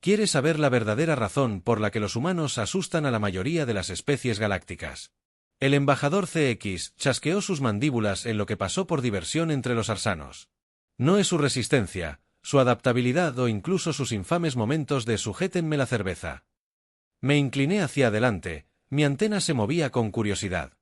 Quiere saber la verdadera razón por la que los humanos asustan a la mayoría de las especies galácticas. El embajador CX chasqueó sus mandíbulas en lo que pasó por diversión entre los arsanos. No es su resistencia, su adaptabilidad o incluso sus infames momentos de sujétenme la cerveza. Me incliné hacia adelante, mi antena se movía con curiosidad.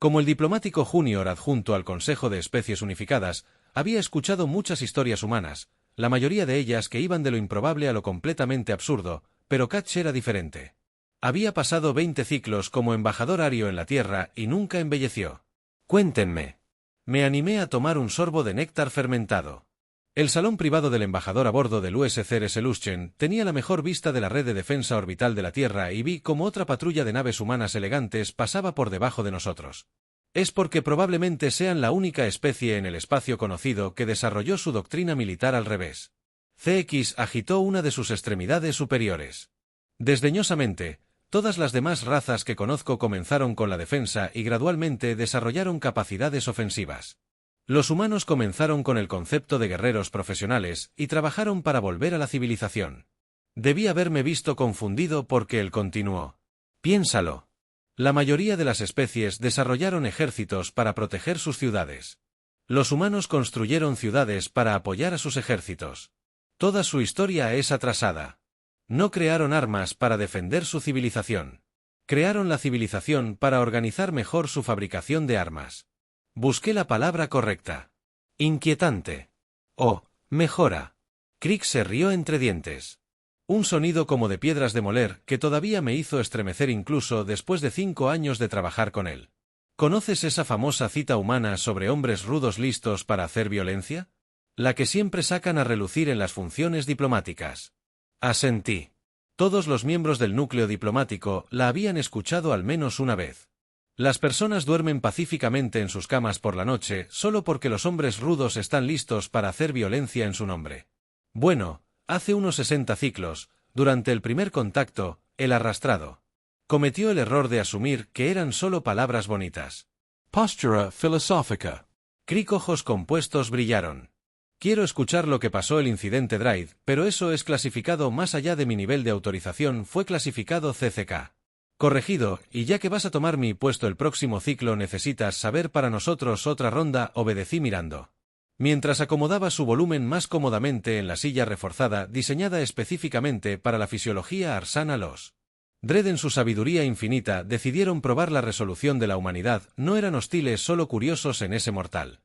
Como el diplomático junior adjunto al Consejo de Especies Unificadas, había escuchado muchas historias humanas, la mayoría de ellas que iban de lo improbable a lo completamente absurdo, pero Catch era diferente. Había pasado 20 ciclos como embajador ario en la Tierra y nunca embelleció. Cuéntenme. Me animé a tomar un sorbo de néctar fermentado. El salón privado del embajador a bordo del USCRS Luzchen tenía la mejor vista de la red de defensa orbital de la Tierra y vi cómo otra patrulla de naves humanas elegantes pasaba por debajo de nosotros. Es porque probablemente sean la única especie en el espacio conocido que desarrolló su doctrina militar al revés. CX agitó una de sus extremidades superiores. Desdeñosamente, todas las demás razas que conozco comenzaron con la defensa y gradualmente desarrollaron capacidades ofensivas. Los humanos comenzaron con el concepto de guerreros profesionales y trabajaron para volver a la civilización. Debí haberme visto confundido porque él continuó. Piénsalo. La mayoría de las especies desarrollaron ejércitos para proteger sus ciudades. Los humanos construyeron ciudades para apoyar a sus ejércitos. Toda su historia es atrasada. No crearon armas para defender su civilización. Crearon la civilización para organizar mejor su fabricación de armas. Busqué la palabra correcta. Inquietante. Oh, mejora. Crick se rió entre dientes. Un sonido como de piedras de moler que todavía me hizo estremecer incluso después de 5 años de trabajar con él. ¿Conoces esa famosa cita humana sobre hombres rudos listos para hacer violencia? La que siempre sacan a relucir en las funciones diplomáticas. Asentí. Todos los miembros del núcleo diplomático la habían escuchado al menos una vez. Las personas duermen pacíficamente en sus camas por la noche solo porque los hombres rudos están listos para hacer violencia en su nombre. Bueno, hace unos 60 ciclos, durante el primer contacto, el arrastrado cometió el error de asumir que eran solo palabras bonitas. Postura filosófica. Crick ojos compuestos brillaron. Quiero escuchar lo que pasó el incidente Dryde, pero eso es clasificado más allá de mi nivel de autorización, fue clasificado CCK. Corregido, y ya que vas a tomar mi puesto el próximo ciclo necesitas saber para nosotros otra ronda, obedecí mirando. Mientras acomodaba su volumen más cómodamente en la silla reforzada diseñada específicamente para la fisiología arsana, los Dredd en su sabiduría infinita decidieron probar la resolución de la humanidad, no eran hostiles solo curiosos en ese mortal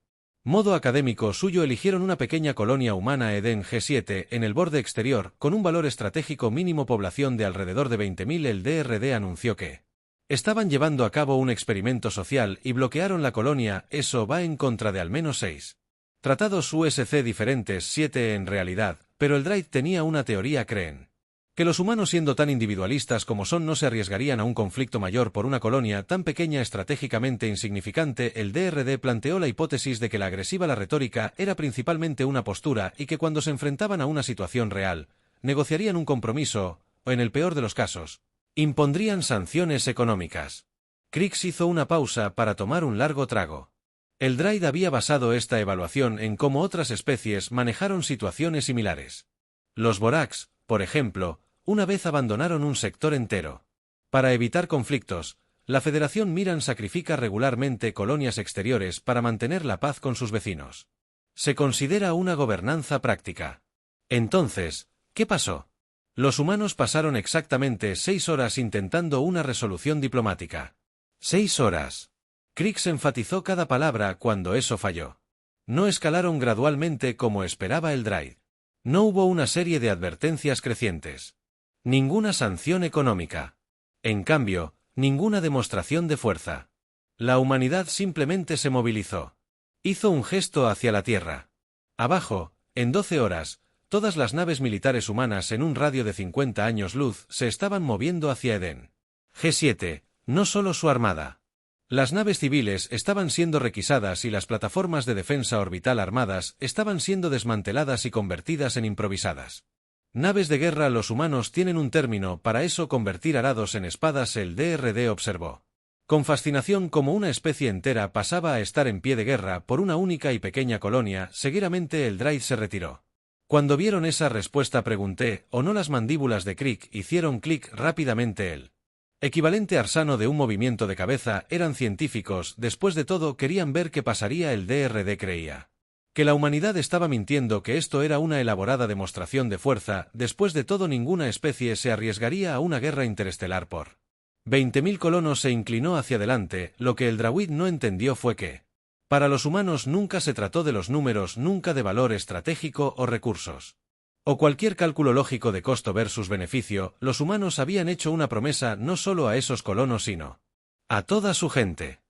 modo académico suyo eligieron una pequeña colonia humana Eden G7 en el borde exterior, con un valor estratégico mínimo población de alrededor de 20.000. El DRD anunció que estaban llevando a cabo un experimento social y bloquearon la colonia, eso va en contra de al menos 6 tratados USC diferentes, 7 en realidad, pero el Dryde tenía una teoría, creen que los humanos siendo tan individualistas como son no se arriesgarían a un conflicto mayor por una colonia tan pequeña estratégicamente insignificante. El DRD planteó la hipótesis de que la agresiva la retórica era principalmente una postura y que cuando se enfrentaban a una situación real, negociarían un compromiso, o en el peor de los casos, impondrían sanciones económicas. Crick hizo una pausa para tomar un largo trago. El Dryde había basado esta evaluación en cómo otras especies manejaron situaciones similares. Los Borax, por ejemplo, una vez abandonaron un sector entero. Para evitar conflictos, la Federación Miran sacrifica regularmente colonias exteriores para mantener la paz con sus vecinos. Se considera una gobernanza práctica. Entonces, ¿qué pasó? Los humanos pasaron exactamente 6 horas intentando una resolución diplomática. 6 horas. Crick enfatizó cada palabra cuando eso falló. No escalaron gradualmente como esperaba el Dryde. No hubo una serie de advertencias crecientes. Ninguna sanción económica. En cambio, ninguna demostración de fuerza. La humanidad simplemente se movilizó. Hizo un gesto hacia la Tierra. Abajo, en 12 horas, todas las naves militares humanas en un radio de 50 años luz se estaban moviendo hacia Eden. G7, no solo su armada. Las naves civiles estaban siendo requisadas y las plataformas de defensa orbital armadas estaban siendo desmanteladas y convertidas en improvisadas. Naves de guerra. Los humanos tienen un término para eso, convertir arados en espadas. El DRD observó con fascinación cómo una especie entera pasaba a estar en pie de guerra por una única y pequeña colonia. Seguidamente el Dryde se retiró. Cuando vieron esa respuesta pregunté, ¿o no las mandíbulas de Crick hicieron clic rápidamente el equivalente arsano de un movimiento de cabeza? Eran científicos, después de todo querían ver qué pasaría. El DRD creía que la humanidad estaba mintiendo, que esto era una elaborada demostración de fuerza. Después de todo, ninguna especie se arriesgaría a una guerra interestelar por 20.000 colonos. Se inclinó hacia adelante. Lo que el Drawitt no entendió fue que para los humanos nunca se trató de los números, nunca de valor estratégico o recursos, o cualquier cálculo lógico de costo versus beneficio. Los humanos habían hecho una promesa no solo a esos colonos sino a toda su gente.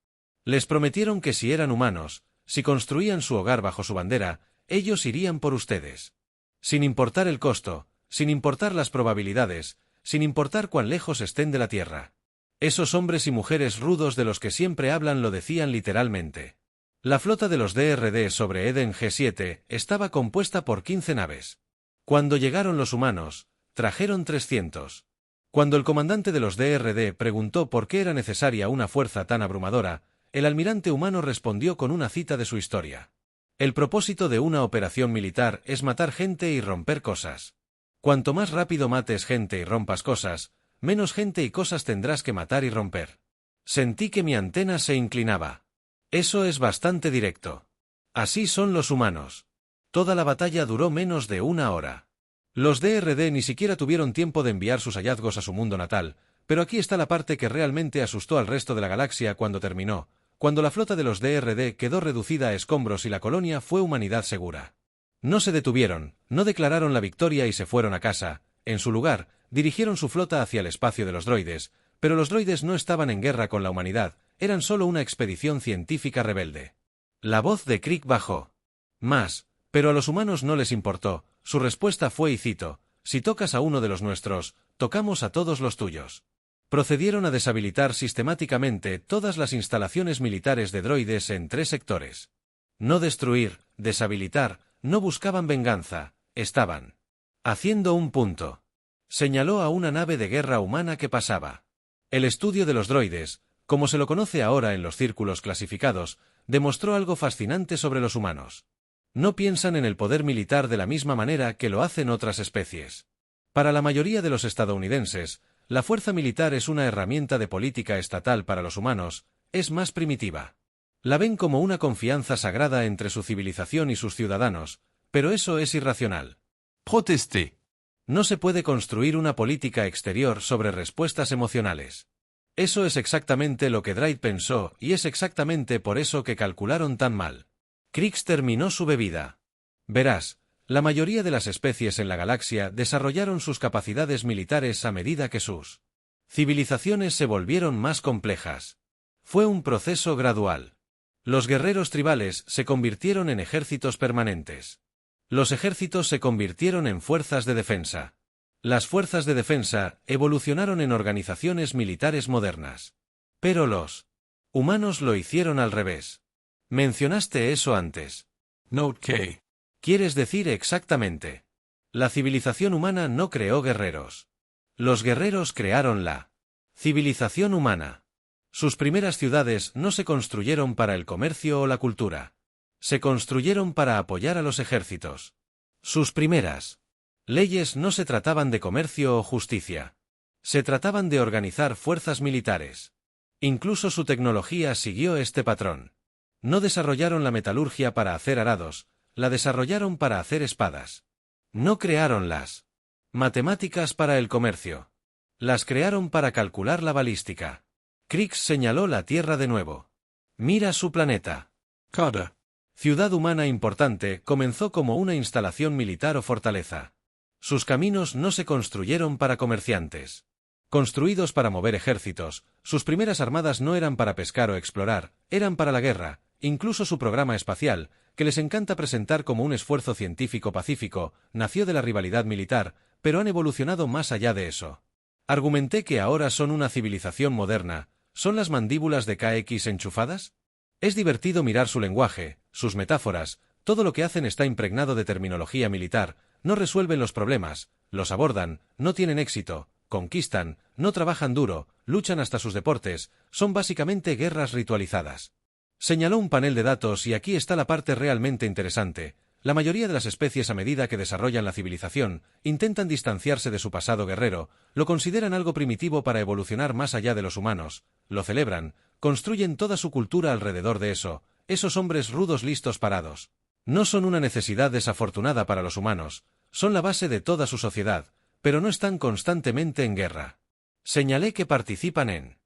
Les prometieron que si eran humanos, si construían su hogar bajo su bandera, ellos irían por ustedes. Sin importar el costo, sin importar las probabilidades, sin importar cuán lejos estén de la Tierra. Esos hombres y mujeres rudos de los que siempre hablan lo decían literalmente. La flota de los DRD sobre Eden G7 estaba compuesta por 15 naves. Cuando llegaron los humanos, trajeron 300. Cuando el comandante de los DRD preguntó por qué era necesaria una fuerza tan abrumadora, el almirante humano respondió con una cita de su historia. El propósito de una operación militar es matar gente y romper cosas. Cuanto más rápido mates gente y rompas cosas, menos gente y cosas tendrás que matar y romper. Sentí que mi antena se inclinaba. Eso es bastante directo. Así son los humanos. Toda la batalla duró menos de una hora. Los DRD ni siquiera tuvieron tiempo de enviar sus hallazgos a su mundo natal, pero aquí está la parte que realmente asustó al resto de la galaxia cuando terminó, cuando la flota de los DRD quedó reducida a escombros y la colonia fue humanidad segura. No se detuvieron, no declararon la victoria y se fueron a casa. En su lugar, dirigieron su flota hacia el espacio de los droides, pero los droides no estaban en guerra con la humanidad, eran solo una expedición científica rebelde. La voz de Crick bajó. Más, pero a los humanos no les importó. Su respuesta fue, y cito, «Si tocas a uno de los nuestros, tocamos a todos los tuyos». Procedieron a deshabilitar sistemáticamente todas las instalaciones militares de droides en 3 sectores. No destruir, deshabilitar, no buscaban venganza, estaban haciendo un punto. Señaló a una nave de guerra humana que pasaba. El estudio de los droides, como se lo conoce ahora en los círculos clasificados, demostró algo fascinante sobre los humanos. No piensan en el poder militar de la misma manera que lo hacen otras especies. Para la mayoría de los estadounidenses, la fuerza militar es una herramienta de política estatal. Para los humanos, es más primitiva. La ven como una confianza sagrada entre su civilización y sus ciudadanos, pero eso es irracional. Protesté. No se puede construir una política exterior sobre respuestas emocionales. Eso es exactamente lo que Drake pensó, y es exactamente por eso que calcularon tan mal. Crix terminó su bebida. Verás, la mayoría de las especies en la galaxia desarrollaron sus capacidades militares a medida que sus civilizaciones se volvieron más complejas. Fue un proceso gradual. Los guerreros tribales se convirtieron en ejércitos permanentes. Los ejércitos se convirtieron en fuerzas de defensa. Las fuerzas de defensa evolucionaron en organizaciones militares modernas. Pero los humanos lo hicieron al revés. Mencionaste eso antes. Note K. ¿Quieres decir exactamente? La civilización humana no creó guerreros. Los guerreros crearon la civilización humana. Sus primeras ciudades no se construyeron para el comercio o la cultura. Se construyeron para apoyar a los ejércitos. Sus primeras leyes no se trataban de comercio o justicia. Se trataban de organizar fuerzas militares. Incluso su tecnología siguió este patrón. No desarrollaron la metalurgia para hacer arados, la desarrollaron para hacer espadas. No crearon las matemáticas para el comercio. Las crearon para calcular la balística. Crix señaló la Tierra de nuevo. Mira su planeta. Cada ciudad humana importante comenzó como una instalación militar o fortaleza. Sus caminos no se construyeron para comerciantes. Construidos para mover ejércitos, sus primeras armadas no eran para pescar o explorar, eran para la guerra. Incluso su programa espacial, que les encanta presentar como un esfuerzo científico pacífico, nació de la rivalidad militar, pero han evolucionado más allá de eso. Argumenté que ahora son una civilización moderna. ¿Son las mandíbulas de KX enchufadas? Es divertido mirar su lenguaje, sus metáforas, todo lo que hacen está impregnado de terminología militar, no resuelven los problemas, los abordan, no tienen éxito, conquistan, no trabajan duro, luchan hasta sus deportes, son básicamente guerras ritualizadas. Señaló un panel de datos y aquí está la parte realmente interesante. la mayoría de las especies a medida que desarrollan la civilización, intentan distanciarse de su pasado guerrero, lo consideran algo primitivo para evolucionar más allá de los humanos, lo celebran, construyen toda su cultura alrededor de eso, esos hombres rudos listos parados. No son una necesidad desafortunada para los humanos, son la base de toda su sociedad, pero no están constantemente en guerra. Señalé que participan en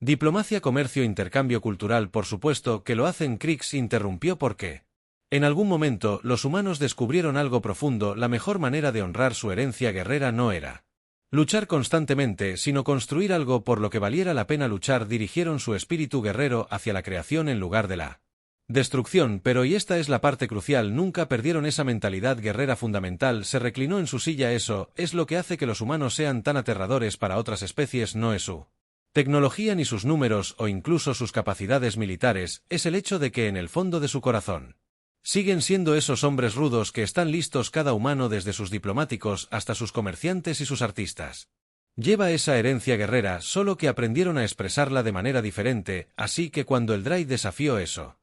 diplomacia, comercio, intercambio cultural, por supuesto que lo hacen. Krix interrumpió porque en algún momento los humanos descubrieron algo profundo: la mejor manera de honrar su herencia guerrera no era luchar constantemente, sino construir algo por lo que valiera la pena luchar. Dirigieron su espíritu guerrero hacia la creación en lugar de la destrucción, pero, y esta es la parte crucial, nunca perdieron esa mentalidad guerrera fundamental. Se reclinó en su silla. Eso es lo que hace que los humanos sean tan aterradores para otras especies, no es su tecnología ni sus números o incluso sus capacidades militares, es el hecho de que en el fondo de su corazón siguen siendo esos hombres rudos que están listos. Cada humano, desde sus diplomáticos hasta sus comerciantes y sus artistas, lleva esa herencia guerrera, solo que aprendieron a expresarla de manera diferente, así que cuando el Drive desafió eso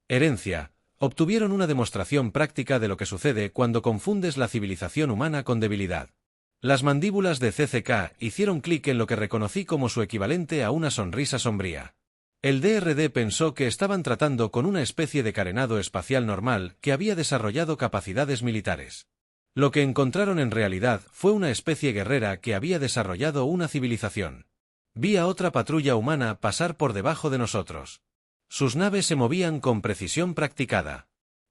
herencia, obtuvieron una demostración práctica de lo que sucede cuando confundes la civilización humana con debilidad. Las mandíbulas de CCK hicieron clic en lo que reconocí como su equivalente a una sonrisa sombría. El DRD pensó que estaban tratando con una especie de carenado espacial normal que había desarrollado capacidades militares. Lo que encontraron en realidad fue una especie guerrera que había desarrollado una civilización. Vi a otra patrulla humana pasar por debajo de nosotros. Sus naves se movían con precisión practicada.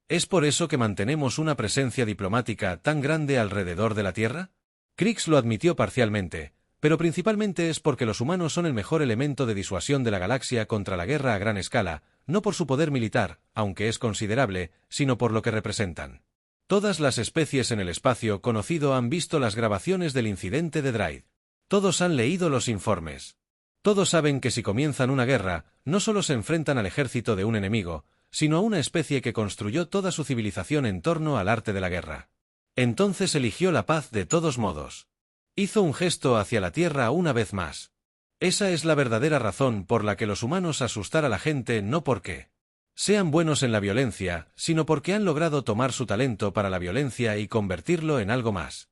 ¿Es por eso que mantenemos una presencia diplomática tan grande alrededor de la Tierra? Krix lo admitió parcialmente, pero principalmente es porque los humanos son el mejor elemento de disuasión de la galaxia contra la guerra a gran escala, no por su poder militar, aunque es considerable, sino por lo que representan. Todas las especies en el espacio conocido han visto las grabaciones del incidente de Dryde. Todos han leído los informes. Todos saben que si comienzan una guerra, no solo se enfrentan al ejército de un enemigo, sino a una especie que construyó toda su civilización en torno al arte de la guerra. Entonces eligió la paz de todos modos. Hizo un gesto hacia la Tierra una vez más. Esa es la verdadera razón por la que los humanos asustan a la gente, no porque sean buenos en la violencia, sino porque han logrado tomar su talento para la violencia y convertirlo en algo más.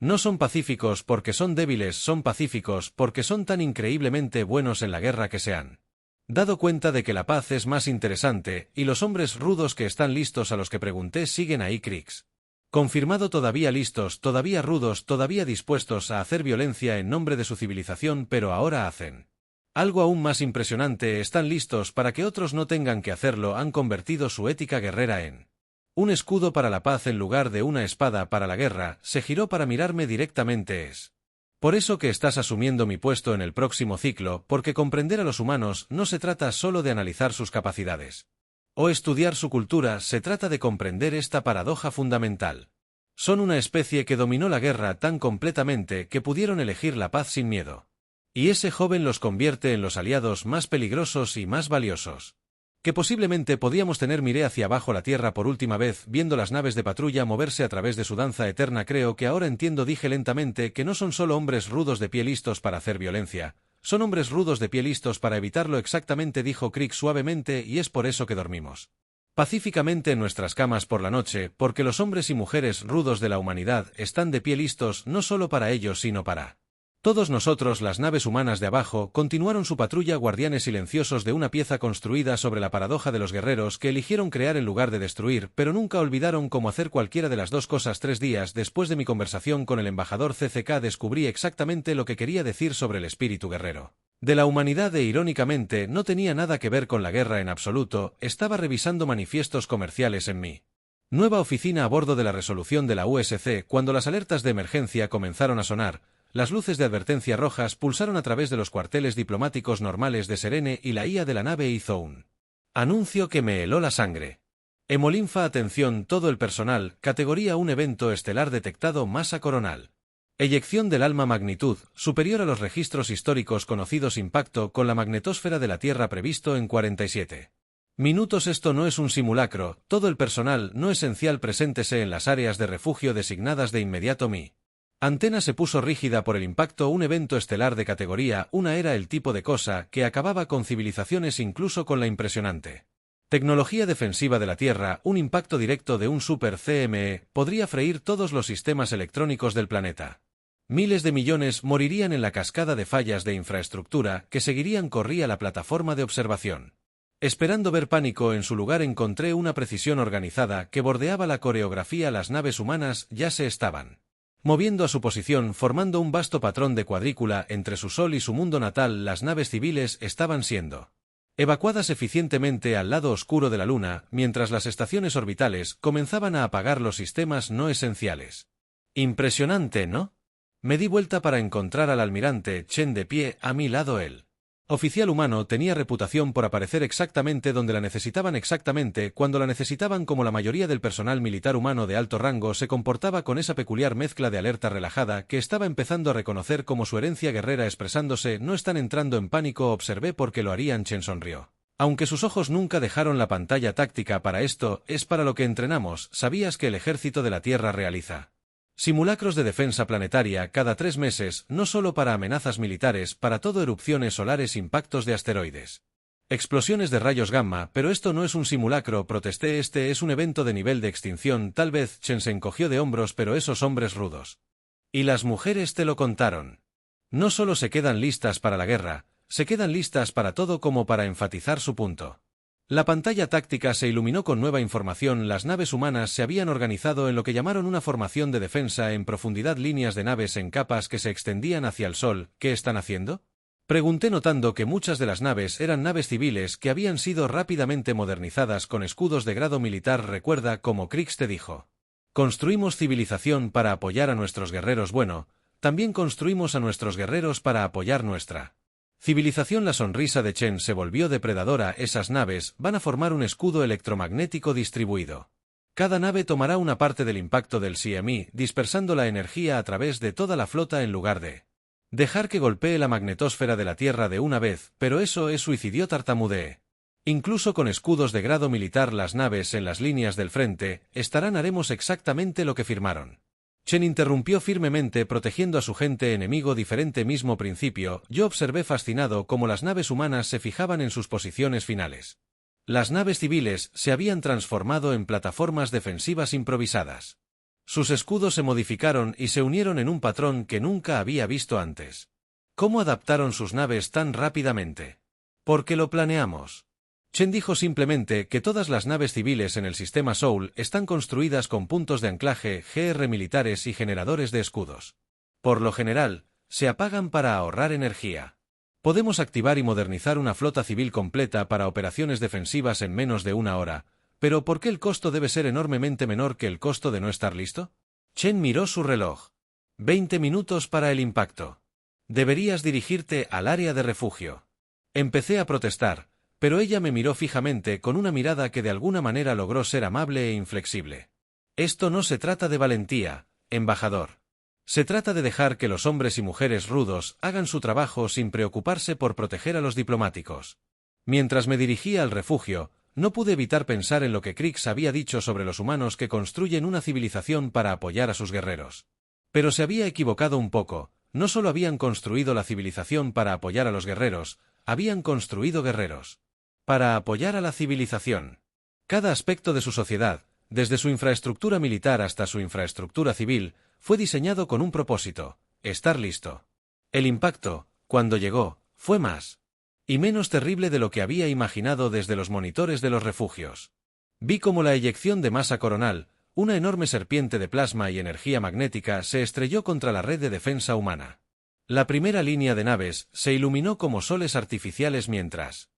No son pacíficos porque son débiles, son pacíficos porque son tan increíblemente buenos en la guerra que se han dado cuenta de que la paz es más interesante, y los hombres rudos que están listos, a los que pregunté, siguen ahí. Krix confirmado: todavía listos, todavía rudos, todavía dispuestos a hacer violencia en nombre de su civilización, pero ahora hacen algo aún más impresionante: están listos para que otros no tengan que hacerlo. Han convertido su ética guerrera en un escudo para la paz en lugar de una espada para la guerra. Se giró para mirarme directamente. Es por eso que estás asumiendo mi puesto en el próximo ciclo, porque comprender a los humanos no se trata solo de analizar sus capacidades o estudiar su cultura, se trata de comprender esta paradoja fundamental. Son una especie que dominó la guerra tan completamente que pudieron elegir la paz sin miedo. Y ese joven los convierte en los aliados más peligrosos y más valiosos que posiblemente podíamos tener. Miré hacia abajo la Tierra por última vez, viendo las naves de patrulla moverse a través de su danza eterna. Creo que ahora entiendo, dije lentamente, que no son solo hombres rudos de pie listos para hacer violencia. Son hombres rudos de pie listos para evitarlo. Exactamente, dijo Krix suavemente, y es por eso que dormimos pacíficamente en nuestras camas por la noche, porque los hombres y mujeres rudos de la humanidad están de pie listos no solo para ellos sino para todos nosotros. Las naves humanas de abajo continuaron su patrulla, guardianes silenciosos de una pieza construida sobre la paradoja de los guerreros que eligieron crear en lugar de destruir, pero nunca olvidaron cómo hacer cualquiera de las dos cosas. 3 días después de mi conversación con el embajador CCK descubrí exactamente lo que quería decir sobre el espíritu guerrero de la humanidad e irónicamente no tenía nada que ver con la guerra en absoluto. Estaba revisando manifiestos comerciales en mi nueva oficina a bordo de la resolución de la USC cuando las alertas de emergencia comenzaron a sonar. Las luces de advertencia rojas pulsaron a través de los cuarteles diplomáticos normales de Serene y la IA de la nave hizo un anuncio que me heló la sangre. Hemolinfa, atención todo el personal, categoría 1, evento estelar detectado, masa coronal. Eyección del alma, magnitud superior a los registros históricos conocidos, impacto con la magnetosfera de la Tierra previsto en 47 minutos. Esto no es un simulacro, todo el personal no esencial preséntese en las áreas de refugio designadas de inmediato. Mi antena se puso rígida por el impacto. Un evento estelar de categoría 1 era el tipo de cosa que acababa con civilizaciones, incluso con la impresionante Tecnología defensiva de la Tierra, un impacto directo de un super CME podría freír todos los sistemas electrónicos del planeta. Miles de millones morirían en la cascada de fallas de infraestructura que seguirían corría la plataforma de observación. Esperando ver pánico en su lugar encontré una precisión organizada que bordeaba la coreografía. Las naves humanas ya se estaban moviendo a su posición formando un vasto patrón de cuadrícula entre su sol y su mundo natal. Las naves civiles estaban siendo evacuadas eficientemente al lado oscuro de la Luna, mientras las estaciones orbitales comenzaban a apagar los sistemas no esenciales. Impresionante, ¿no? Me di vuelta para encontrar al almirante Chen de pie a mi lado. El oficial humano tenía reputación por aparecer exactamente donde la necesitaban exactamente cuando la necesitaban, como la mayoría del personal militar humano de alto rango se comportaba con esa peculiar mezcla de alerta relajada que estaba empezando a reconocer como su herencia guerrera expresándose. No están entrando en pánico, observé porque lo harían. Chen sonrió. Aunque sus ojos nunca dejaron la pantalla táctica. Para esto es para lo que entrenamos. ¿Sabías que el ejército de la Tierra realiza simulacros de defensa planetaria cada 3 meses, no solo para amenazas militares, para todo: erupciones solares, impactos de asteroides, explosiones de rayos gamma? Pero esto no es un simulacro, protesté, este es un evento de nivel de extinción. Tal vez. Chen se encogió de hombros. Pero esos hombres rudos y las mujeres te lo contaron. No solo se quedan listas para la guerra, se quedan listas para todo. Como para enfatizar su punto, la pantalla táctica se iluminó con nueva información. Las naves humanas se habían organizado en lo que llamaron una formación de defensa en profundidad, líneas de naves en capas que se extendían hacia el sol. ¿Qué están haciendo?, pregunté, notando que muchas de las naves eran naves civiles que habían sido rápidamente modernizadas con escudos de grado militar. Recuerda como Krix te dijo, construimos civilización para apoyar a nuestros guerreros. Bueno, también construimos a nuestros guerreros para apoyar nuestra civilización. La sonrisa de Chen se volvió depredadora. Esas naves van a formar un escudo electromagnético distribuido. Cada nave tomará una parte del impacto del CME, dispersando la energía a través de toda la flota en lugar de dejar que golpee la magnetosfera de la Tierra de una vez. Pero eso es suicidio, tartamudeé. Incluso con escudos de grado militar, las naves en las líneas del frente estarán. Haremos exactamente lo que firmaron. Chen interrumpió firmemente, protegiendo a su gente enemigo. Diferente mismo principio. Yo observé fascinado cómo las naves humanas se fijaban en sus posiciones finales. Las naves civiles se habían transformado en plataformas defensivas improvisadas. Sus escudos se modificaron y se unieron en un patrón que nunca había visto antes. ¿Cómo adaptaron sus naves tan rápidamente? Porque lo planeamos. Chen dijo simplemente que todas las naves civiles en el sistema Soul están construidas con puntos de anclaje GR militares y generadores de escudos. Por lo general, se apagan para ahorrar energía. Podemos activar y modernizar una flota civil completa para operaciones defensivas en menos de 1 hora, pero ¿por qué el costo debe ser enormemente menor que el costo de no estar listo? Chen miró su reloj. 20 minutos para el impacto. Deberías dirigirte al área de refugio. Empecé a protestar, pero ella me miró fijamente con una mirada que de alguna manera logró ser amable e inflexible. Esto no se trata de valentía, embajador. Se trata de dejar que los hombres y mujeres rudos hagan su trabajo sin preocuparse por proteger a los diplomáticos. Mientras me dirigía al refugio, no pude evitar pensar en lo que Krix había dicho sobre los humanos que construyen una civilización para apoyar a sus guerreros. Pero se había equivocado un poco. No solo habían construido la civilización para apoyar a los guerreros, habían construido guerreros para apoyar a la civilización. Cada aspecto de su sociedad, desde su infraestructura militar hasta su infraestructura civil, fue diseñado con un propósito: estar listo. El impacto, cuando llegó, fue más y menos terrible de lo que había imaginado desde los monitores de los refugios. Vi cómo la eyección de masa coronal, una enorme serpiente de plasma y energía magnética, se estrelló contra la red de defensa humana. La primera línea de naves se iluminó como soles artificiales mientras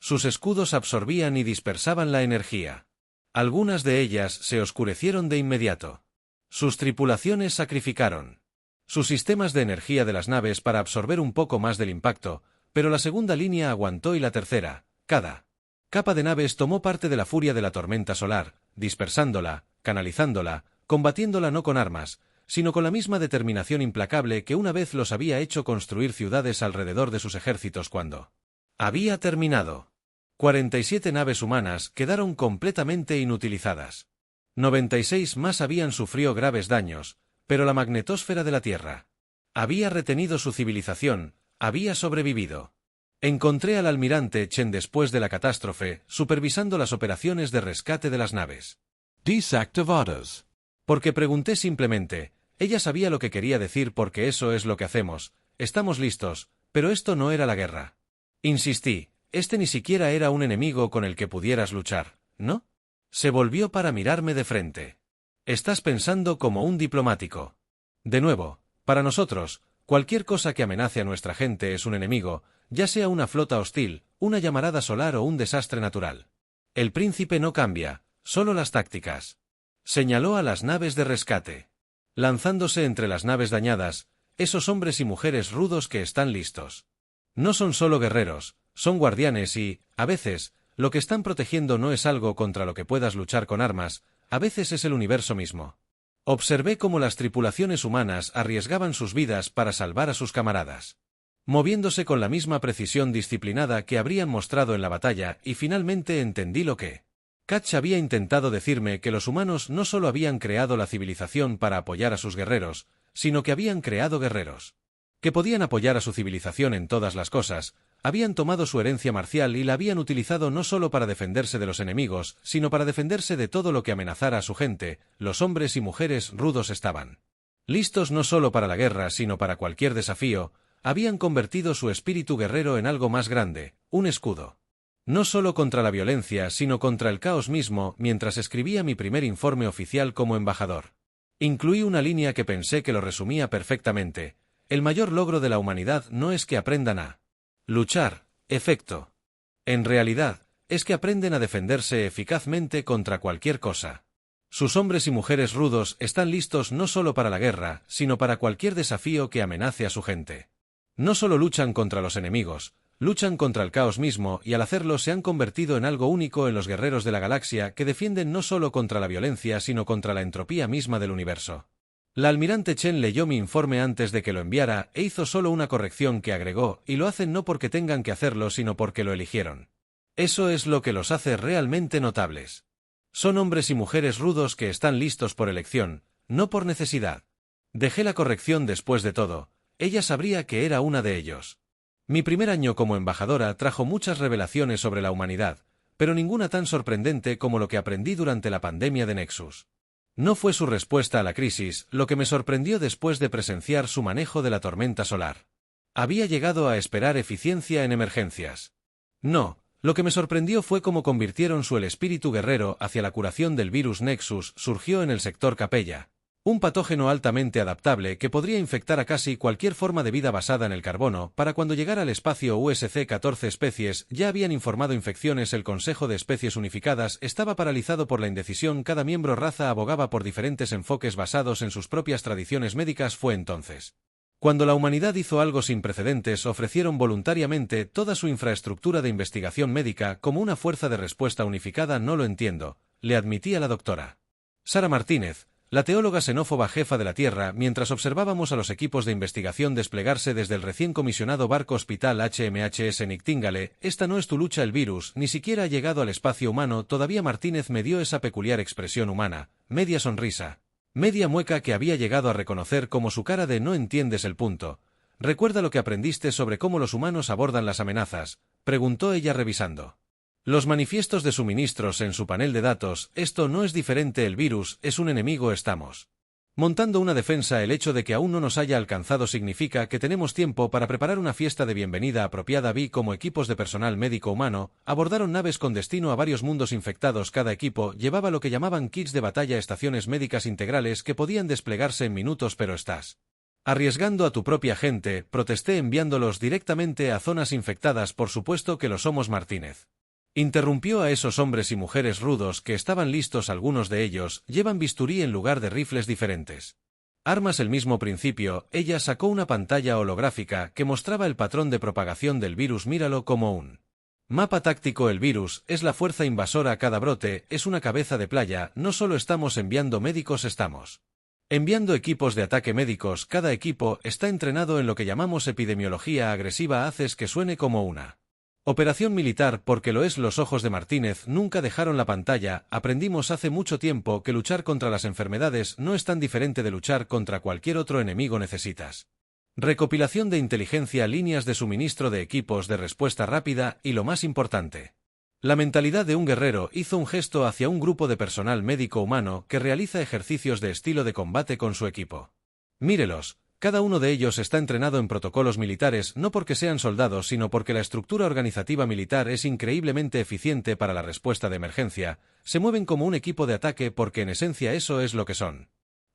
sus escudos absorbían y dispersaban la energía. Algunas de ellas se oscurecieron de inmediato. Sus tripulaciones sacrificaron sus sistemas de energía de las naves para absorber un poco más del impacto, pero la segunda línea aguantó y la tercera. Cada capa de naves tomó parte de la furia de la tormenta solar, dispersándola, canalizándola, combatiéndola no con armas, sino con la misma determinación implacable que una vez los había hecho construir ciudades alrededor de sus ejércitos. Cuando había terminado, 47 naves humanas quedaron completamente inutilizadas. 96 más habían sufrido graves daños, pero la magnetosfera de la Tierra había retenido su civilización, había sobrevivido. Encontré al almirante Chen después de la catástrofe, supervisando las operaciones de rescate de las naves. Desactivados. Porque pregunté simplemente, ella sabía lo que quería decir porque eso es lo que hacemos, estamos listos, pero esto no era la guerra. Insistí, este ni siquiera era un enemigo con el que pudieras luchar, ¿no? Se volvió para mirarme de frente. Estás pensando como un diplomático. De nuevo, para nosotros, cualquier cosa que amenace a nuestra gente es un enemigo, ya sea una flota hostil, una llamarada solar o un desastre natural. El príncipe no cambia, solo las tácticas. Señaló a las naves de rescate. Lanzándose entre las naves dañadas, esos hombres y mujeres rudos que están listos. No son solo guerreros, son guardianes y, a veces, lo que están protegiendo no es algo contra lo que puedas luchar con armas, a veces es el universo mismo. Observé cómo las tripulaciones humanas arriesgaban sus vidas para salvar a sus camaradas. Moviéndose con la misma precisión disciplinada que habrían mostrado en la batalla, y finalmente entendí lo que Catch había intentado decirme, que los humanos no solo habían creado la civilización para apoyar a sus guerreros, sino que habían creado guerreros. Que podían apoyar a su civilización en todas las cosas, habían tomado su herencia marcial y la habían utilizado no solo para defenderse de los enemigos, sino para defenderse de todo lo que amenazara a su gente. Los hombres y mujeres rudos estaban listos no solo para la guerra sino para cualquier desafío, habían convertido su espíritu guerrero en algo más grande, un escudo. No solo contra la violencia sino contra el caos mismo. Mientras escribía mi primer informe oficial como embajador, incluí una línea que pensé que lo resumía perfectamente: el mayor logro de la humanidad no es que aprendan a luchar, efecto. En realidad, es que aprenden a defenderse eficazmente contra cualquier cosa. Sus hombres y mujeres rudos están listos no solo para la guerra, sino para cualquier desafío que amenace a su gente. No solo luchan contra los enemigos, luchan contra el caos mismo, y al hacerlo se han convertido en algo único en los guerreros de la galaxia que defienden no solo contra la violencia sino contra la entropía misma del universo. La almirante Chen leyó mi informe antes de que lo enviara e hizo solo una corrección que agregó: y lo hacen no porque tengan que hacerlo sino porque lo eligieron. Eso es lo que los hace realmente notables. Son hombres y mujeres rudos que están listos por elección, no por necesidad. Dejé la corrección después de todo, ella sabría que era una de ellos. Mi primer año como embajadora trajo muchas revelaciones sobre la humanidad, pero ninguna tan sorprendente como lo que aprendí durante la pandemia de Nexus. No fue su respuesta a la crisis lo que me sorprendió después de presenciar su manejo de la tormenta solar. Había llegado a esperar eficiencia en emergencias. No, lo que me sorprendió fue cómo convirtieron el espíritu guerrero hacia la curación del virus. Nexus surgió en el sector Capella, un patógeno altamente adaptable que podría infectar a casi cualquier forma de vida basada en el carbono. Para cuando llegara al espacio USC, 14 especies ya habían informado infecciones. El Consejo de Especies Unificadas estaba paralizado por la indecisión. Cada miembro raza abogaba por diferentes enfoques basados en sus propias tradiciones médicas. Fue entonces cuando la humanidad hizo algo sin precedentes: ofrecieron voluntariamente toda su infraestructura de investigación médica como una fuerza de respuesta unificada. No lo entiendo, le admití a la doctora Sara Martínez, la teóloga xenófoba jefa de la Tierra, mientras observábamos a los equipos de investigación desplegarse desde el recién comisionado barco hospital HMHS Nictingale. Esta no es tu lucha, el virus ni siquiera ha llegado al espacio humano todavía. Martínez me dio esa peculiar expresión humana, media sonrisa, media mueca que había llegado a reconocer como su cara de no entiendes el punto. ¿Recuerda lo que aprendiste sobre cómo los humanos abordan las amenazas?, preguntó ella revisando los manifiestos de suministros en su panel de datos. Esto no es diferente, el virus es un enemigo, estamos montando una defensa. El hecho de que aún no nos haya alcanzado significa que tenemos tiempo para preparar una fiesta de bienvenida apropiada. Vi como equipos de personal médico humano abordaron naves con destino a varios mundos infectados. Cada equipo llevaba lo que llamaban kits de batalla, estaciones médicas integrales que podían desplegarse en minutos. Pero estás arriesgando a tu propia gente, protesté, enviándolos directamente a zonas infectadas. Por supuesto que lo somos, Martínez interrumpió a esos hombres y mujeres rudos que estaban listos. Algunos de ellos llevan bisturí en lugar de rifles diferentes. Armas, el mismo principio. Ella sacó una pantalla holográfica que mostraba el patrón de propagación del virus. Míralo como un mapa táctico. El virus es la fuerza invasora. Cada brote es una cabeza de playa. No solo estamos enviando médicos, estamos enviando equipos de ataque médicos. Cada equipo está entrenado en lo que llamamos epidemiología agresiva. Haces que suene como una operación militar porque lo es. Los ojos de Martínez nunca dejaron la pantalla. Aprendimos hace mucho tiempo que luchar contra las enfermedades no es tan diferente de luchar contra cualquier otro enemigo. Necesitas Recopilación de inteligencia, líneas de suministro de equipos de respuesta rápida y lo más importante. La mentalidad de un guerrero hizo un gesto hacia un grupo de personal médico humano que realiza ejercicios de estilo de combate con su equipo. Mírelos, cada uno de ellos está entrenado en protocolos militares no porque sean soldados sino porque la estructura organizativa militar es increíblemente eficiente para la respuesta de emergencia, se mueven como un equipo de ataque porque en esencia eso es lo que son.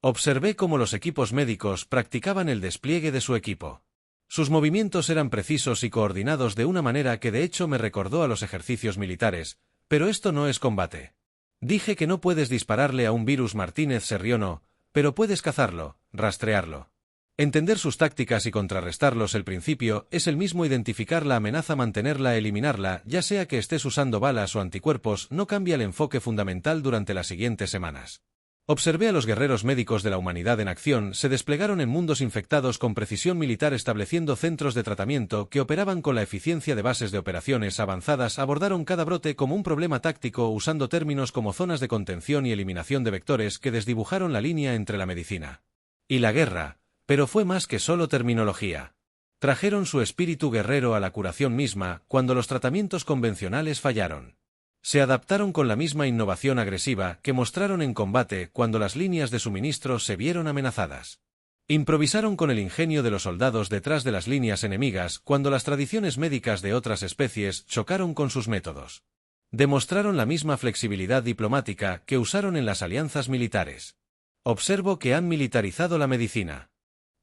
Observé cómo los equipos médicos practicaban el despliegue de su equipo. Sus movimientos eran precisos y coordinados de una manera que de hecho me recordó a los ejercicios militares, pero esto no es combate. Dije que no puedes dispararle a un virus. Martínez se rió. No, pero puedes cazarlo, rastrearlo. Entender sus tácticas y contrarrestarlos. El principio es el mismo: identificar la amenaza, mantenerla, eliminarla, ya sea que estés usando balas o anticuerpos, no cambia el enfoque fundamental durante las siguientes semanas. Observé a los guerreros médicos de la humanidad en acción. Se desplegaron en mundos infectados con precisión militar, estableciendo centros de tratamiento que operaban con la eficiencia de bases de operaciones avanzadas. Abordaron cada brote como un problema táctico usando términos como zonas de contención y eliminación de vectores que desdibujaron la línea entre la medicina y la guerra, pero fue más que solo terminología. Trajeron su espíritu guerrero a la curación misma cuando los tratamientos convencionales fallaron. Se adaptaron con la misma innovación agresiva que mostraron en combate cuando las líneas de suministro se vieron amenazadas. Improvisaron con el ingenio de los soldados detrás de las líneas enemigas cuando las tradiciones médicas de otras especies chocaron con sus métodos. Demostraron la misma flexibilidad diplomática que usaron en las alianzas militares. Observo que han militarizado la medicina.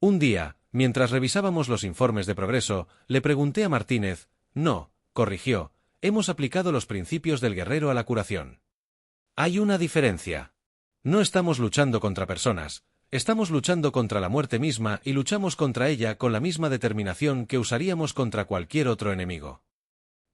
Un día, mientras revisábamos los informes de progreso, le pregunté a Martínez. No, corrigió. Hemos aplicado los principios del guerrero a la curación. Hay una diferencia. No estamos luchando contra personas, estamos luchando contra la muerte misma y luchamos contra ella con la misma determinación que usaríamos contra cualquier otro enemigo.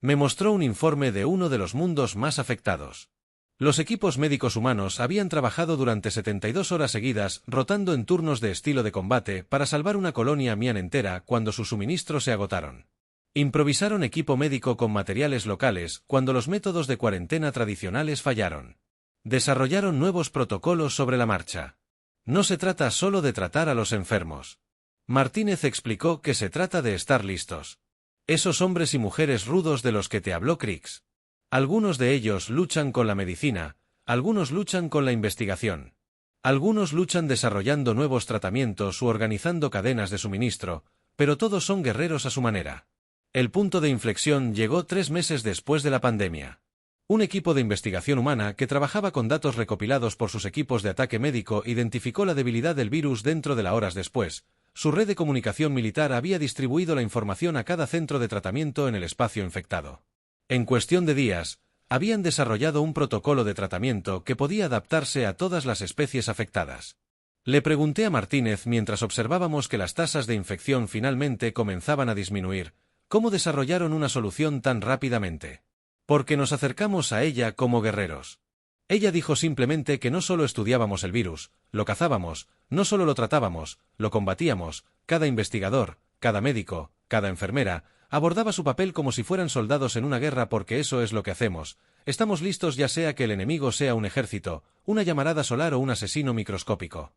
Me mostró un informe de uno de los mundos más afectados. Los equipos médicos humanos habían trabajado durante 72 horas seguidas, rotando en turnos de estilo de combate para salvar una colonia Mian entera cuando sus suministros se agotaron. Improvisaron equipo médico con materiales locales cuando los métodos de cuarentena tradicionales fallaron. Desarrollaron nuevos protocolos sobre la marcha. No se trata solo de tratar a los enfermos. Martínez explicó que se trata de estar listos. Esos hombres y mujeres rudos de los que te habló Crix. Algunos de ellos luchan con la medicina, algunos luchan con la investigación. Algunos luchan desarrollando nuevos tratamientos u organizando cadenas de suministro, pero todos son guerreros a su manera. El punto de inflexión llegó 3 meses después de la pandemia. Un equipo de investigación humana que trabajaba con datos recopilados por sus equipos de ataque médico identificó la debilidad del virus dentro de la horas después. Su red de comunicación militar había distribuido la información a cada centro de tratamiento en el espacio infectado. En cuestión de días, habían desarrollado un protocolo de tratamiento que podía adaptarse a todas las especies afectadas. Le pregunté a Martínez mientras observábamos que las tasas de infección finalmente comenzaban a disminuir. ¿Cómo desarrollaron una solución tan rápidamente? Porque nos acercamos a ella como guerreros. Ella dijo simplemente que no solo estudiábamos el virus, lo cazábamos, no solo lo tratábamos, lo combatíamos. Cada investigador, cada médico, cada enfermera, abordaba su papel como si fueran soldados en una guerra porque eso es lo que hacemos. Estamos listos ya sea que el enemigo sea un ejército, una llamarada solar o un asesino microscópico.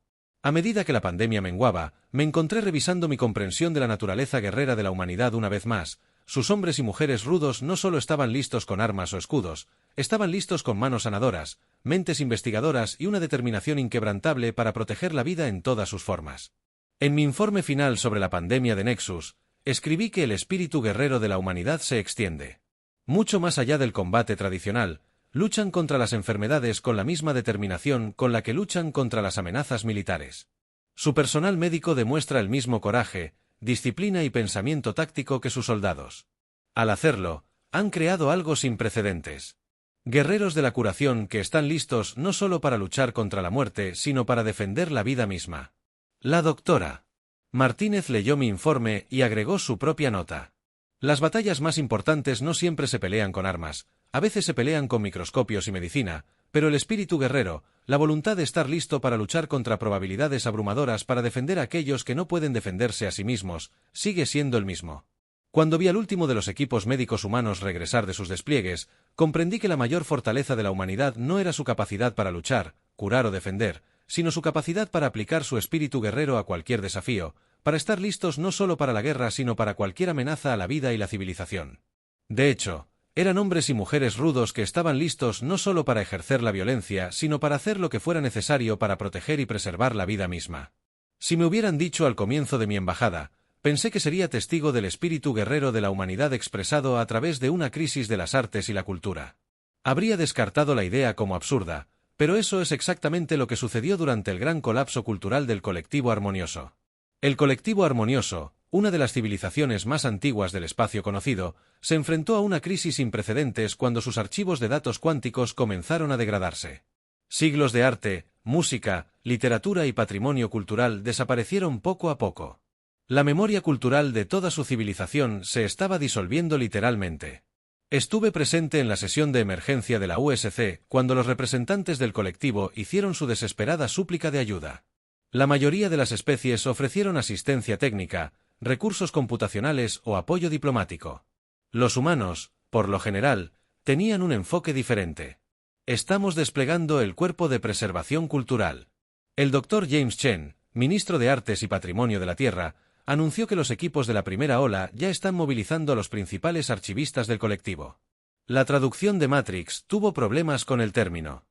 A medida que la pandemia menguaba, me encontré revisando mi comprensión de la naturaleza guerrera de la humanidad una vez más. Sus hombres y mujeres rudos no solo estaban listos con armas o escudos, estaban listos con manos sanadoras, mentes investigadoras y una determinación inquebrantable para proteger la vida en todas sus formas. En mi informe final sobre la pandemia de Nexus, escribí que el espíritu guerrero de la humanidad se extiende mucho más allá del combate tradicional. Luchan contra las enfermedades con la misma determinación con la que luchan contra las amenazas militares. Su personal médico demuestra el mismo coraje, disciplina y pensamiento táctico que sus soldados. Al hacerlo, han creado algo sin precedentes. Guerreros de la curación que están listos no solo para luchar contra la muerte, sino para defender la vida misma. La doctora Martínez leyó mi informe y agregó su propia nota. Las batallas más importantes no siempre se pelean con armas. A veces se pelean con microscopios y medicina, pero el espíritu guerrero, la voluntad de estar listo para luchar contra probabilidades abrumadoras para defender a aquellos que no pueden defenderse a sí mismos, sigue siendo el mismo. Cuando vi al último de los equipos médicos humanos regresar de sus despliegues, comprendí que la mayor fortaleza de la humanidad no era su capacidad para luchar, curar o defender, sino su capacidad para aplicar su espíritu guerrero a cualquier desafío, para estar listos no solo para la guerra sino para cualquier amenaza a la vida y la civilización. De hecho, eran hombres y mujeres rudos que estaban listos no solo para ejercer la violencia, sino para hacer lo que fuera necesario para proteger y preservar la vida misma. Si me hubieran dicho al comienzo de mi embajada, pensé que sería testigo del espíritu guerrero de la humanidad expresado a través de una crisis de las artes y la cultura. Habría descartado la idea como absurda, pero eso es exactamente lo que sucedió durante el gran colapso cultural del colectivo armonioso. El colectivo armonioso, una de las civilizaciones más antiguas del espacio conocido, se enfrentó a una crisis sin precedentes cuando sus archivos de datos cuánticos comenzaron a degradarse. Siglos de arte, música, literatura y patrimonio cultural desaparecieron poco a poco. La memoria cultural de toda su civilización se estaba disolviendo literalmente. Estuve presente en la sesión de emergencia de la USC cuando los representantes del colectivo hicieron su desesperada súplica de ayuda. La mayoría de las especies ofrecieron asistencia técnica, recursos computacionales o apoyo diplomático. Los humanos, por lo general, tenían un enfoque diferente. Estamos desplegando el Cuerpo de Preservación Cultural. El Dr. James Chen, ministro de Artes y Patrimonio de la Tierra, anunció que los equipos de la primera ola ya están movilizando a los principales archivistas del colectivo. La traducción de Matrix tuvo problemas con el término.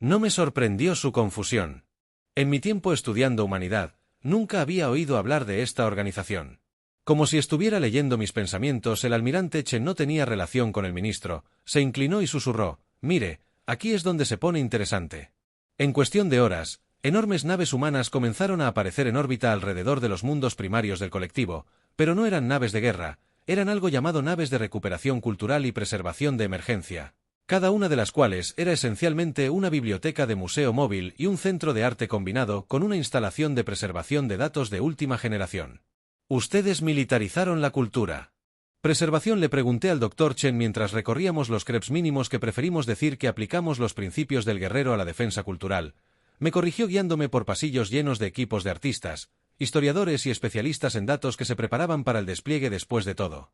No me sorprendió su confusión. En mi tiempo estudiando humanidad, nunca había oído hablar de esta organización. Como si estuviera leyendo mis pensamientos, el almirante Chen no tenía relación con el ministro, se inclinó y susurró: «Mire, aquí es donde se pone interesante». En cuestión de horas, enormes naves humanas comenzaron a aparecer en órbita alrededor de los mundos primarios del colectivo, pero no eran naves de guerra, eran algo llamado naves de recuperación cultural y preservación de emergencia, cada una de las cuales era esencialmente una biblioteca de museo móvil y un centro de arte combinado con una instalación de preservación de datos de última generación. «Ustedes militarizaron la cultura». Preservación, le pregunté al Dr. Chen mientras recorríamos los creps mínimos, que preferimos decir que aplicamos los principios del guerrero a la defensa cultural. Me corrigió guiándome por pasillos llenos de equipos de artistas, historiadores y especialistas en datos que se preparaban para el despliegue después de todo.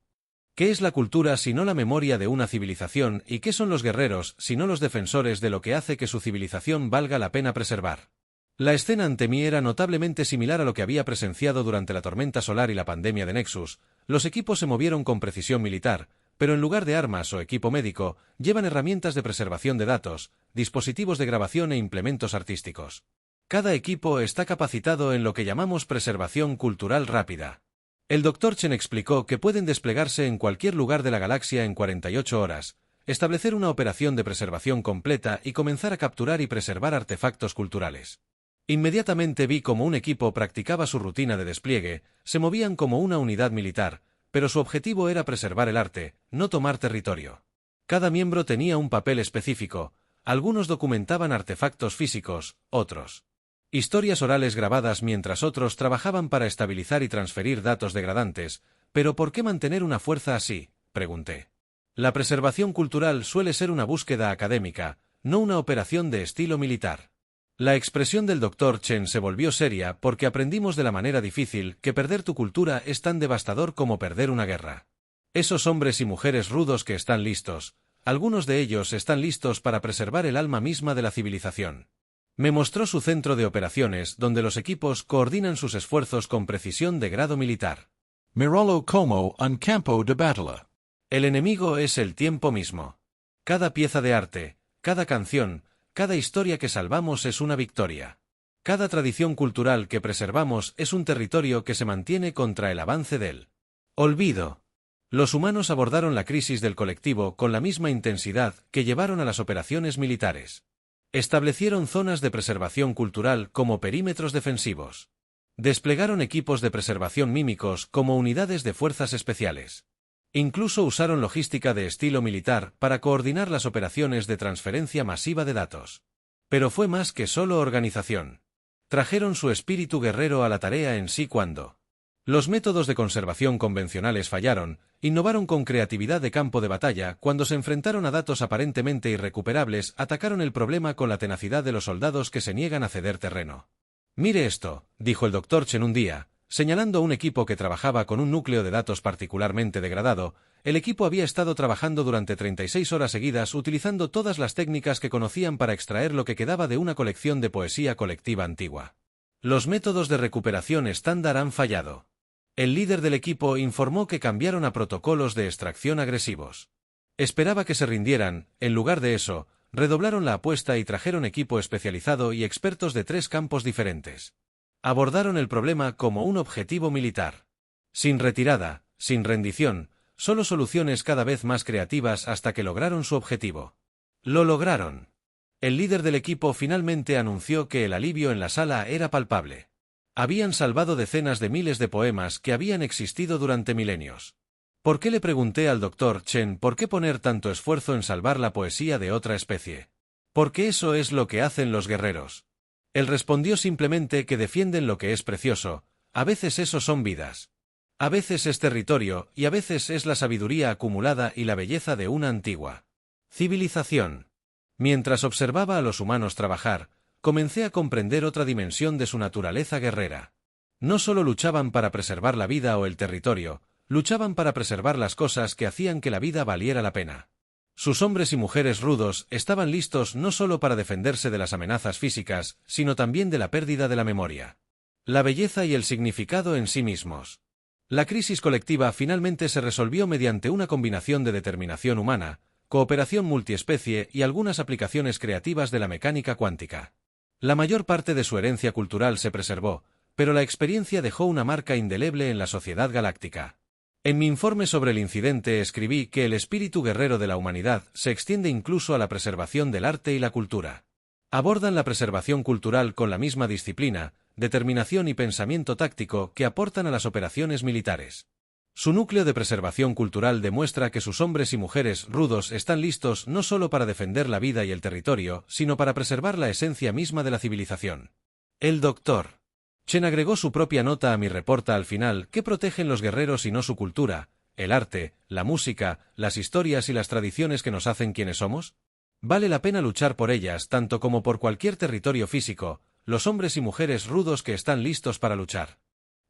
¿Qué es la cultura sino la memoria de una civilización, y qué son los guerreros sino los defensores de lo que hace que su civilización valga la pena preservar? La escena ante mí era notablemente similar a lo que había presenciado durante la tormenta solar y la pandemia de Nexus. Los equipos se movieron con precisión militar, pero en lugar de armas o equipo médico, llevan herramientas de preservación de datos, dispositivos de grabación e implementos artísticos. Cada equipo está capacitado en lo que llamamos preservación cultural rápida. El Dr. Chen explicó que pueden desplegarse en cualquier lugar de la galaxia en 48 horas, establecer una operación de preservación completa y comenzar a capturar y preservar artefactos culturales. Inmediatamente vi cómo un equipo practicaba su rutina de despliegue, se movían como una unidad militar, pero su objetivo era preservar el arte, no tomar territorio. Cada miembro tenía un papel específico, algunos documentaban artefactos físicos, otros historias orales grabadas, mientras otros trabajaban para estabilizar y transferir datos degradantes. ¿Pero por qué mantener una fuerza así?, pregunté. La preservación cultural suele ser una búsqueda académica, no una operación de estilo militar. La expresión del Dr. Chen se volvió seria porque aprendimos de la manera difícil que perder tu cultura es tan devastador como perder una guerra. Esos hombres y mujeres rudos que están listos, algunos de ellos están listos para preservar el alma misma de la civilización. Me mostró su centro de operaciones, donde los equipos coordinan sus esfuerzos con precisión de grado militar. Mirolo como un campo de batalla. El enemigo es el tiempo mismo. Cada pieza de arte, cada canción, cada historia que salvamos es una victoria. Cada tradición cultural que preservamos es un territorio que se mantiene contra el avance del olvido. Los humanos abordaron la crisis del colectivo con la misma intensidad que llevaron a las operaciones militares. Establecieron zonas de preservación cultural como perímetros defensivos. Desplegaron equipos de preservación mímicos como unidades de fuerzas especiales. Incluso usaron logística de estilo militar para coordinar las operaciones de transferencia masiva de datos. Pero fue más que solo organización. Trajeron su espíritu guerrero a la tarea en sí cuando los métodos de conservación convencionales fallaron, innovaron con creatividad de campo de batalla. Cuando se enfrentaron a datos aparentemente irrecuperables, atacaron el problema con la tenacidad de los soldados que se niegan a ceder terreno. «Mire esto», dijo el Dr. Chen un día, Señalando a un equipo que trabajaba con un núcleo de datos particularmente degradado, el equipo había estado trabajando durante 36 horas seguidas utilizando todas las técnicas que conocían para extraer lo que quedaba de una colección de poesía colectiva antigua. Los métodos de recuperación estándar han fallado. El líder del equipo informó que cambiaron a protocolos de extracción agresivos. Esperaba que se rindieran, en lugar de eso, redoblaron la apuesta y trajeron equipo especializado y expertos de 3 campos diferentes. Abordaron el problema como un objetivo militar. Sin retirada, sin rendición, solo soluciones cada vez más creativas hasta que lograron su objetivo. Lo lograron. El líder del equipo finalmente anunció que el alivio en la sala era palpable. Habían salvado decenas de miles de poemas que habían existido durante milenios. ¿Por qué le pregunté al Dr. Chen por qué poner tanto esfuerzo en salvar la poesía de otra especie? Porque eso es lo que hacen los guerreros. Él respondió simplemente que defienden lo que es precioso, a veces eso son vidas. A veces es territorio y a veces es la sabiduría acumulada y la belleza de una antigua civilización. Mientras observaba a los humanos trabajar, comencé a comprender otra dimensión de su naturaleza guerrera. No solo luchaban para preservar la vida o el territorio, luchaban para preservar las cosas que hacían que la vida valiera la pena. Sus hombres y mujeres rudos estaban listos no solo para defenderse de las amenazas físicas, sino también de la pérdida de la memoria, la belleza y el significado en sí mismos. La crisis colectiva finalmente se resolvió mediante una combinación de determinación humana, cooperación multiespecie y algunas aplicaciones creativas de la mecánica cuántica. La mayor parte de su herencia cultural se preservó, pero la experiencia dejó una marca indeleble en la sociedad galáctica. En mi informe sobre el incidente escribí que el espíritu guerrero de la humanidad se extiende incluso a la preservación del arte y la cultura. Abordan la preservación cultural con la misma disciplina, determinación y pensamiento táctico que aportan a las operaciones militares. Su núcleo de preservación cultural demuestra que sus hombres y mujeres rudos están listos no solo para defender la vida y el territorio, sino para preservar la esencia misma de la civilización. El Dr. Chen agregó su propia nota a mi reporta al final: ¿qué protegen los guerreros y no su cultura, el arte, la música, las historias y las tradiciones que nos hacen quienes somos? Vale la pena luchar por ellas tanto como por cualquier territorio físico, los hombres y mujeres rudos que están listos para luchar.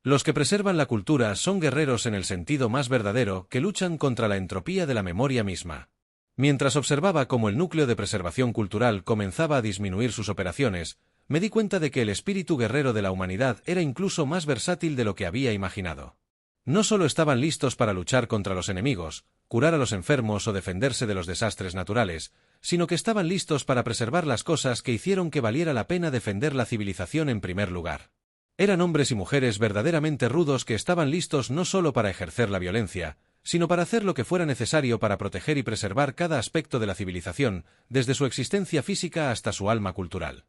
Los que preservan la cultura son guerreros en el sentido más verdadero que luchan contra la entropía de la memoria misma. Mientras observaba cómo el núcleo de preservación cultural comenzaba a disminuir sus operaciones, me di cuenta de que el espíritu guerrero de la humanidad era incluso más versátil de lo que había imaginado. No solo estaban listos para luchar contra los enemigos, curar a los enfermos o defenderse de los desastres naturales, sino que estaban listos para preservar las cosas que hicieron que valiera la pena defender la civilización en primer lugar. Eran hombres y mujeres verdaderamente rudos que estaban listos no solo para ejercer la violencia, sino para hacer lo que fuera necesario para proteger y preservar cada aspecto de la civilización, desde su existencia física hasta su alma cultural.